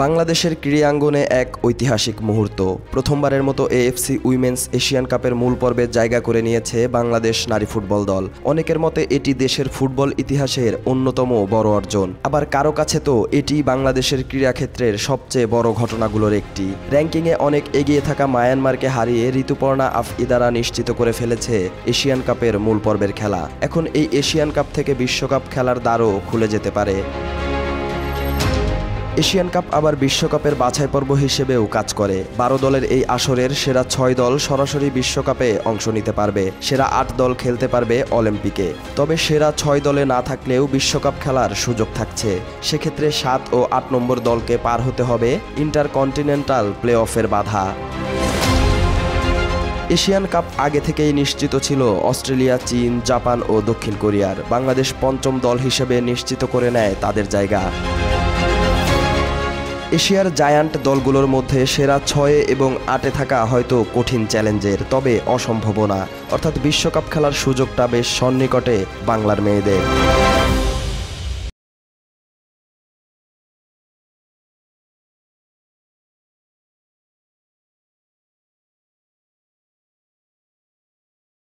বাংলাদেশের ক্রীড়াঙ্গনে এক ঐতিহাসিক মুহূর্ত। প্রথমবারের মতো এএফসি উইমেন্স এশিয়ান কাপের মূল পর্বে জায়গা করে নিয়েছে বাংলাদেশ নারী ফুটবল দল। অনেকের মতে এটি দেশের ফুটবল ইতিহাসের অন্যতম বড় অর্জন, আবার কারো কাছে তো এটি বাংলাদেশের ক্রীড়াক্ষেত্রের সবচেয়ে বড় ঘটনাগুলোর একটি। র্যাঙ্কিংয়ে অনেক এগিয়ে থাকা মায়ানমারকে হারিয়ে ঋতুপর্ণা আফইদারা নিশ্চিত করে ফেলেছে এশিয়ান কাপের মূল পর্বের খেলা। এখন এই এশিয়ান কাপ থেকে বিশ্বকাপ খেলার দ্বারও খুলে যেতে পারে। এশিয়ান কাপ আবার বিশ্বকাপের বাছাই পর্ব হিসেবেও কাজ করে। 12 দলের এই আসরের সেরা 6 দল সরাসরি বিশ্বকাপে অংশ নিতে পারবে, সেরা 8 দল খেলতে পারবে অলিম্পিকে। তবে সেরা 6 দলে না থাকলেও বিশ্বকাপ খেলার সুযোগ থাকছে। সেক্ষেত্রে 7 ও 8 নম্বর দলকে পার হতে হবে ইন্টারকন্টিনেন্টাল প্লে অফের বাধা। এশিয়ান কাপ আগে থেকেই নিশ্চিত ছিল অস্ট্রেলিয়া, চীন, জাপান ও দক্ষিণ কোরিয়ার। বাংলাদেশ পঞ্চম দল হিসেবে নিশ্চিত করে নেয় তাদের জায়গা। এশিয়ার জায়ান্ট দলগুলোর মধ্যে সেরা 6 এবং 8-এ থাকা হয়তো কঠিন চ্যালেঞ্জের, তবে অসম্ভব না। অর্থাৎ বিশ্বকাপ খেলার সুযোগটা বেশ সন্নিকটে বাংলার মেয়েদের।